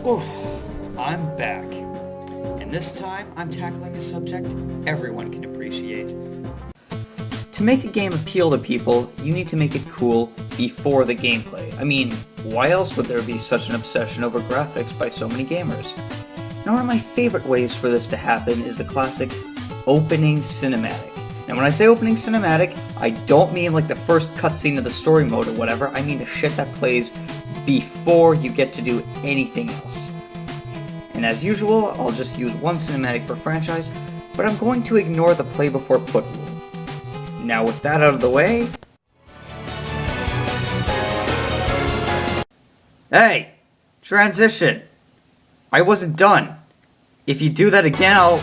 Ooh, I'm back. And this time, I'm tackling a subject everyone can appreciate. To make a game appeal to people, you need to make it cool before the gameplay. I mean, why else would there be such an obsession over graphics by so many gamers? Now, one of my favorite ways for this to happen is the classic opening cinematic. Now, when I say opening cinematic, I don't mean like the first cutscene of the story mode or whatever. I mean the shit that plays before you get to do anything else. And as usual, I'll just use one cinematic per franchise, but I'm going to ignore the play before put rule. Now with that out of the way... Hey! Transition! I wasn't done. If you do that again, I'll...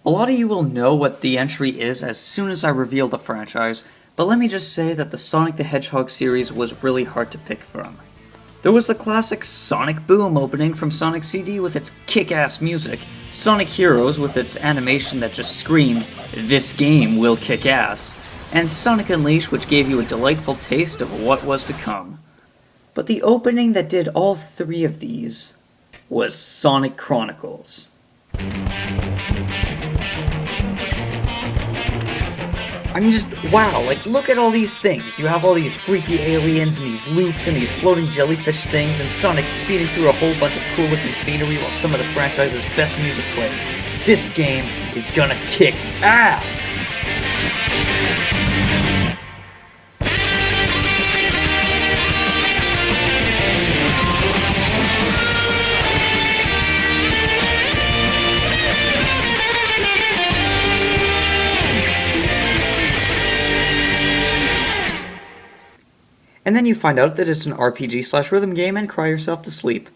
A lot of you will know what the entry is as soon as I reveal the franchise, but let me just say that the Sonic the Hedgehog series was really hard to pick from. There was the classic Sonic Boom opening from Sonic CD with its kick-ass music, Sonic Heroes with its animation that just screamed, "This game will kick ass," and Sonic Unleashed, which gave you a delightful taste of what was to come. But the opening that did all three of these was Sonic Chronicles. I mean, just, wow, like, look at all these things. You have all these freaky aliens, and these loops, and these floating jellyfish things, and Sonic speeding through a whole bunch of cool-looking scenery while some of the franchise's best music plays. This game is gonna kick ass! And then you find out that it's an RPG/rhythm game and cry yourself to sleep.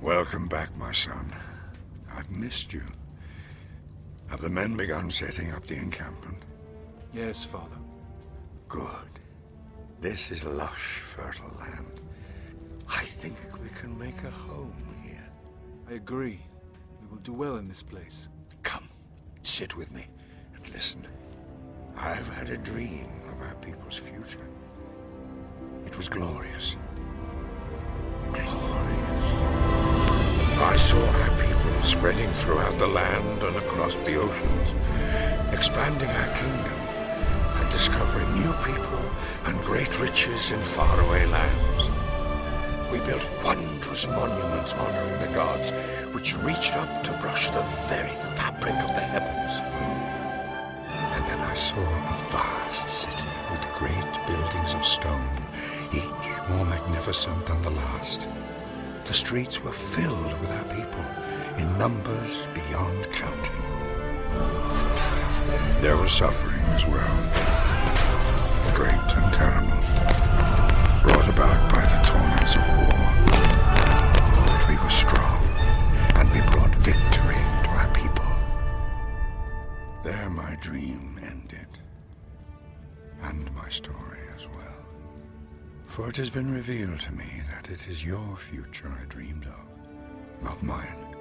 Welcome back, my son. I've missed you. Have the men begun setting up the encampment? Yes, Father. Good. This is lush, fertile land. I think we can make a home here. I agree. We will do well in this place. Come, sit with me and listen. I've had a dream of our people's future. It was glorious. Glorious. I saw our people spreading throughout the land and across the oceans, expanding our kingdom and discovering new people and great riches in faraway lands. We built wondrous monuments honoring the gods, which reached up to brush the very fabric of the heavens. And then I saw a vast city with great buildings of stone, each more magnificent than the last. The streets were filled with our people, in numbers beyond counting. There was suffering as well, great and terrible, brought about by the torments of war. But we were strong, and we brought victory to our people. There my dream ended, and my story as well. For it has been revealed to me that it is your future I dreamed of, not mine.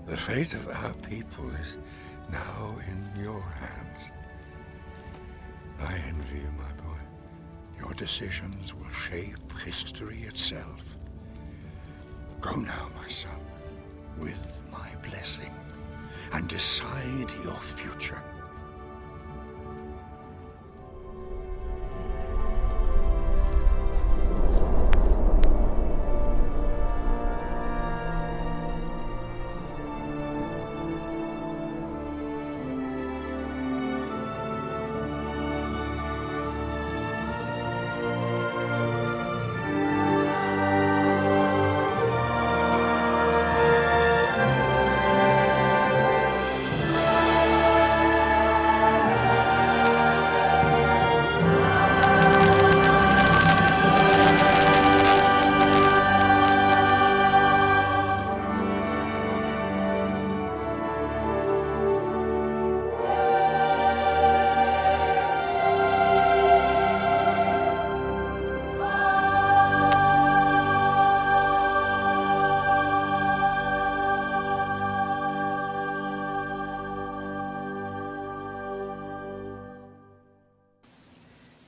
The fate of our people is now in your hands. I envy you, my boy. Your decisions will shape history itself. Go now, my son, with my blessing, and decide your future.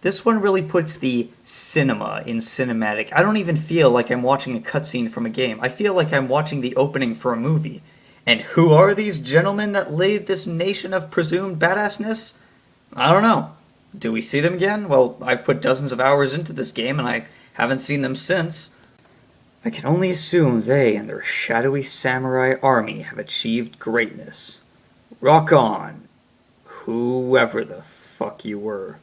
This one really puts the cinema in cinematic. I don't even feel like I'm watching a cutscene from a game. I feel like I'm watching the opening for a movie. And who are these gentlemen that laid this nation of presumed badassness? I don't know. Do we see them again? Well, I've put dozens of hours into this game and I haven't seen them since. I can only assume they and their shadowy samurai army have achieved greatness. Rock on, whoever the fuck you were.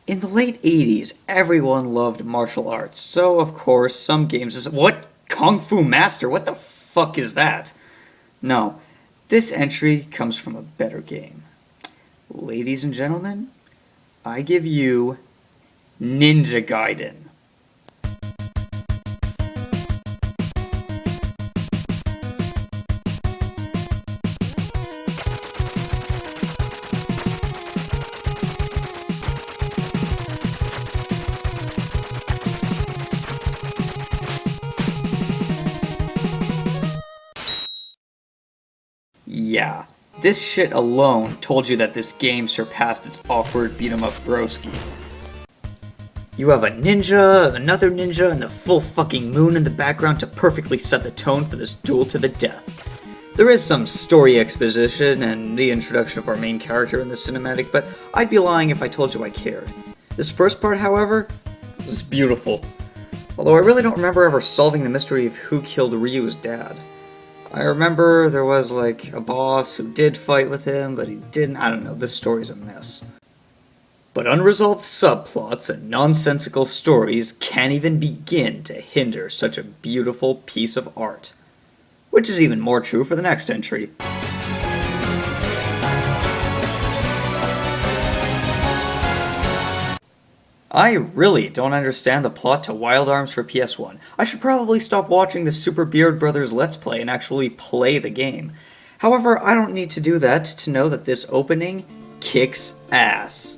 In the late 80s, everyone loved martial arts, so of course some games is what? Kung Fu Master? What the fuck is that? No, this entry comes from a better game. Ladies and gentlemen, I give you Ninja Gaiden. Yeah, this shit alone told you that this game surpassed its awkward beat-em-up broski. You have a ninja, another ninja, and the full fucking moon in the background to perfectly set the tone for this duel to the death. There is some story exposition and the introduction of our main character in the cinematic, but I'd be lying if I told you I cared. This first part, however, was beautiful. Although I really don't remember ever solving the mystery of who killed Ryu's dad. I remember there was, like, a boss who did fight with him, but he didn't. I don't know, this story's a mess. But unresolved subplots and nonsensical stories can't even begin to hinder such a beautiful piece of art. Which is even more true for the next entry. I really don't understand the plot to Wild Arms for PS1. I should probably stop watching the Super Beard Brothers Let's Play and actually play the game. However, I don't need to do that to know that this opening kicks ass.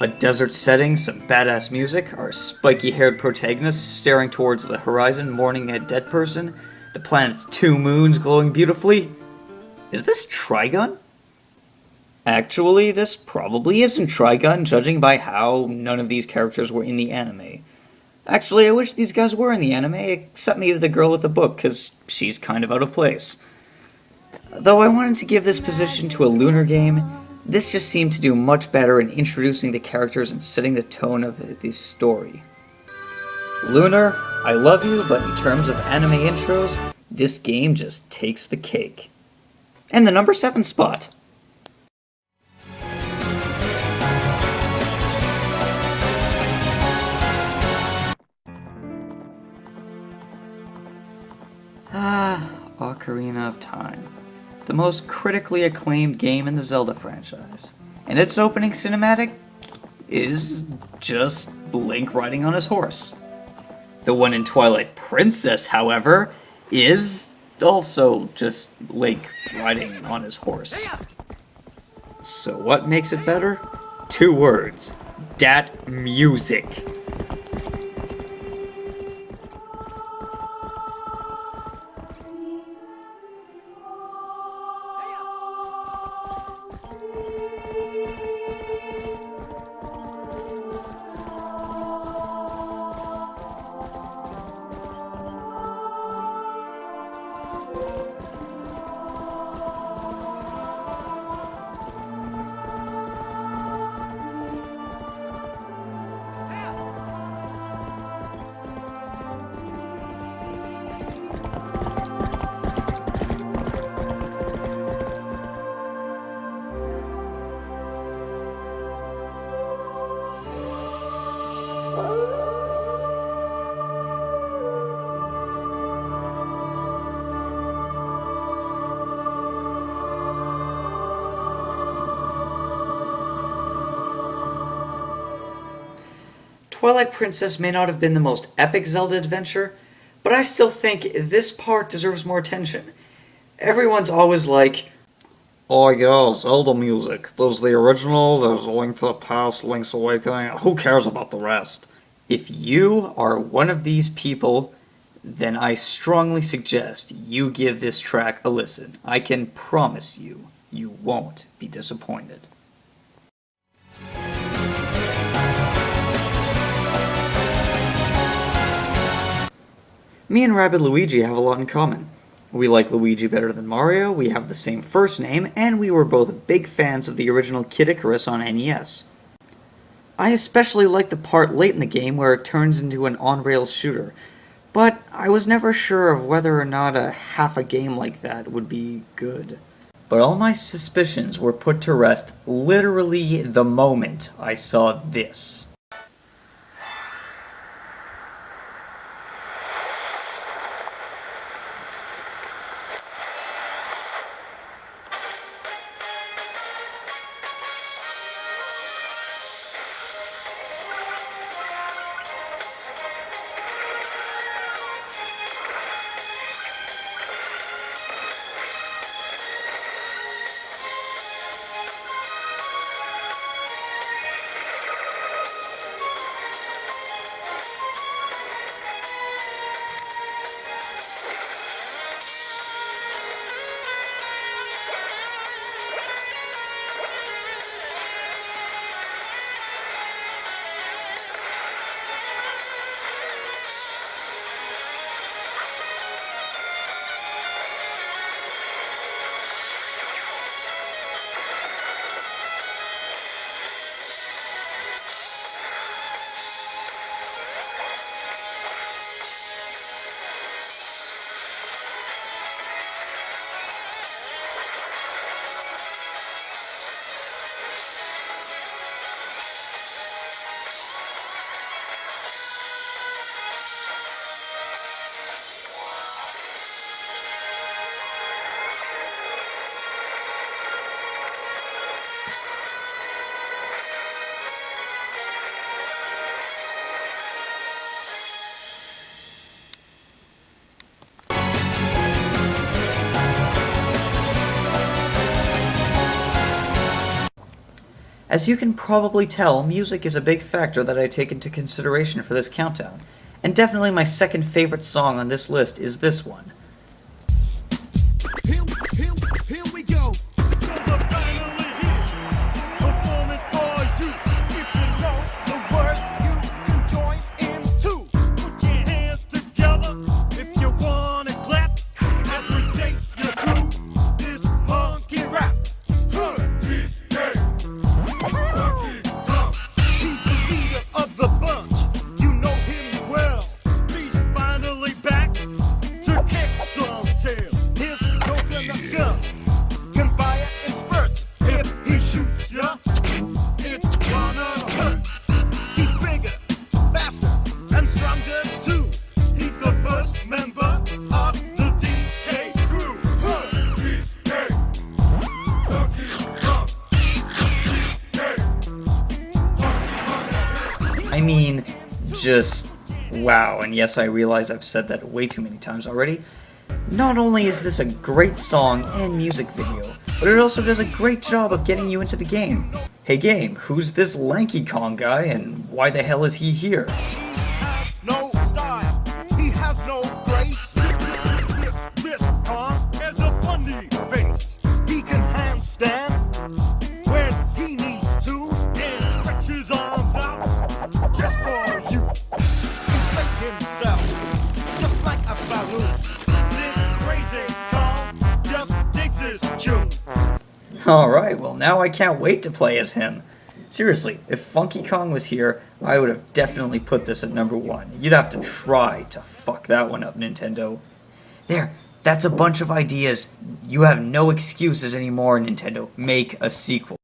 A desert setting, some badass music, our spiky-haired protagonist staring towards the horizon mourning a dead person, the planet's 2 moons glowing beautifully. Is this Trigun? Actually, this probably isn't Trigun, judging by how none of these characters were in the anime. Actually, I wish these guys were in the anime, except maybe the girl with the book, because she's kind of out of place. Though I wanted to give this position to a Lunar game, this just seemed to do much better in introducing the characters and setting the tone of the story. Lunar, I love you, but in terms of anime intros, this game just takes the cake. And the number 7 spot. Ocarina of Time. The most critically acclaimed game in the Zelda franchise. And its opening cinematic is just Link riding on his horse. The one in Twilight Princess, however, is also just Link riding on his horse. So what makes it better? 2 words. Dat music. Twilight Princess may not have been the most epic Zelda adventure, but I still think this part deserves more attention. Everyone's always like, oh yeah, Zelda music. There's the original, there's A Link to the Past, Link's Awakening, who cares about the rest? If you are one of these people, then I strongly suggest you give this track a listen. I can promise you, you won't be disappointed. Me and Rabbid Luigi have a lot in common. We like Luigi better than Mario, we have the same first name, and we were both big fans of the original Kid Icarus on NES. I especially like the part late in the game where it turns into an on-rails shooter, but I was never sure of whether or not half a game like that would be good. But all my suspicions were put to rest literally the moment I saw this. As you can probably tell, music is a big factor that I take into consideration for this countdown, and definitely my second favorite song on this list is this one. Here we go. Finally here. Performance for you. If you know the words, you can join in too. Put your hands together if you wanna clap. As we take you through this just wow. And yes, I realize I've said that way too many times already. Not only is this a great song and music video, but it also does a great job of getting you into the game. Hey game, who's this lanky Kong guy and why the hell is he here? No style, he has no grace. This Kong has a funny face. He can handstand when he needs to and stretch his arms out just for you. Inflate himself just like a balloon. This crazy Kong just digs his tune. Alright, well now I can't wait to play as him. Seriously, if Funky Kong was here, I would have definitely put this at number 1. You'd have to try to fuck that one up, Nintendo. There, that's a bunch of ideas. You have no excuses anymore, Nintendo. Make a sequel.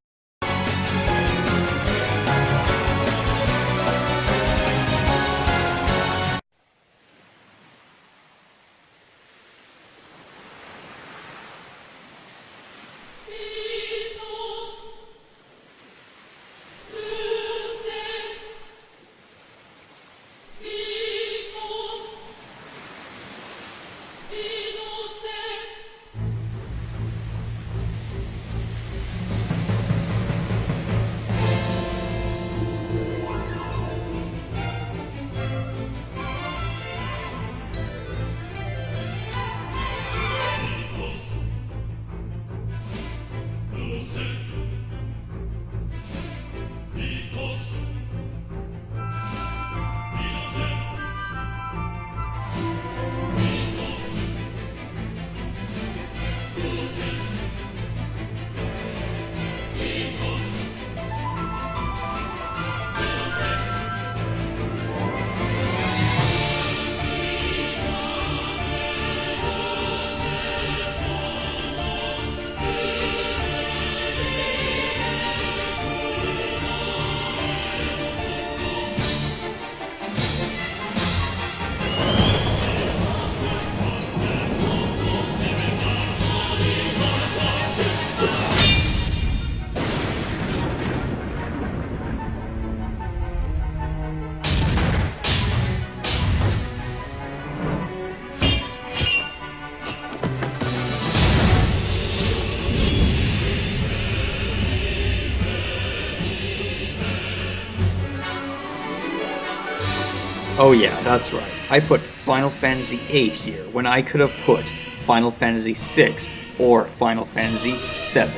Oh yeah, that's right. I put Final Fantasy VIII here when I could have put Final Fantasy VI or Final Fantasy VII.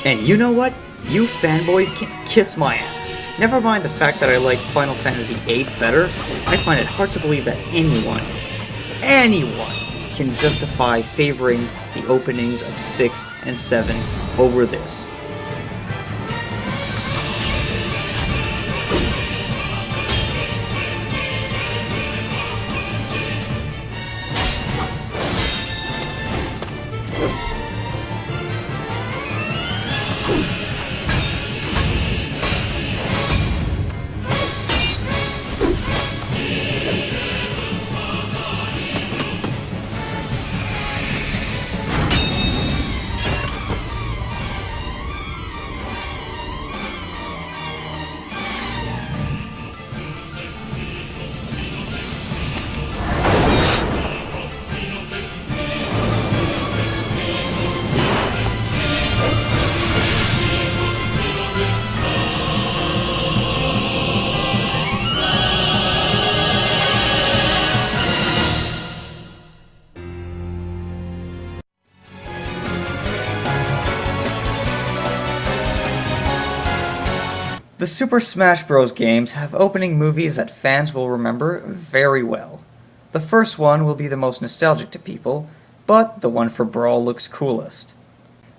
And you know what? You fanboys can kiss my ass. Never mind the fact that I like Final Fantasy VIII better, I find it hard to believe that anyone can justify favoring the openings of 6 and 7 over this. The Super Smash Bros. Games have opening movies that fans will remember very well. The first one will be the most nostalgic to people, but the one for Brawl looks coolest.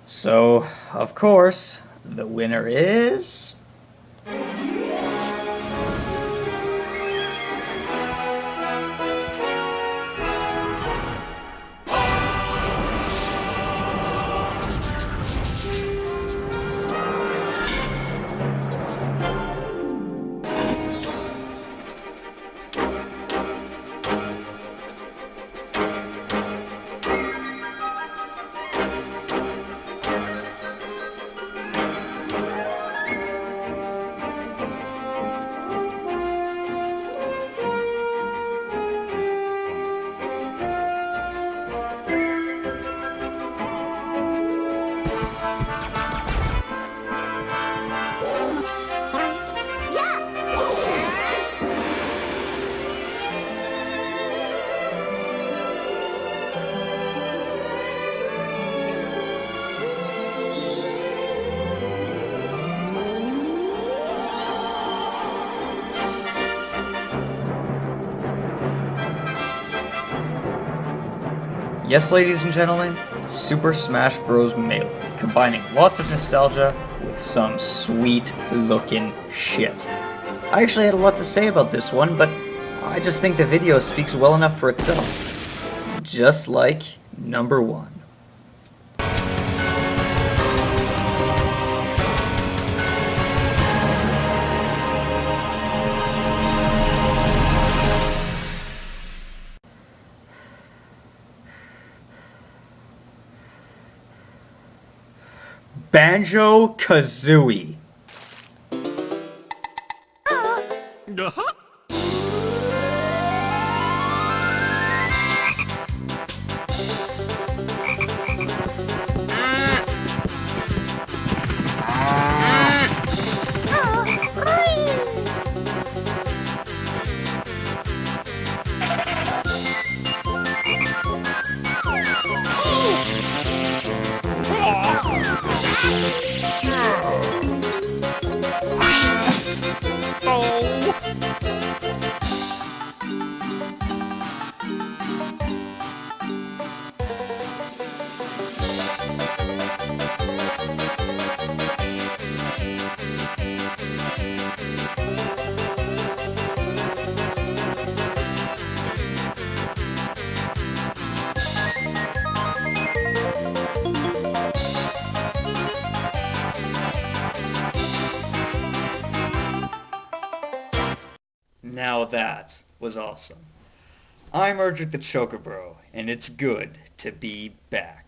So, of course, the winner is... Yes, ladies and gentlemen, Super Smash Bros. Melee, combining lots of nostalgia with some sweet-looking shit. I actually had a lot to say about this one, but I just think the video speaks well enough for itself. Just like number 1. Banjo-Kazooie. Now that was awesome. I'm Erdrick the Chocobro, and it's good to be back.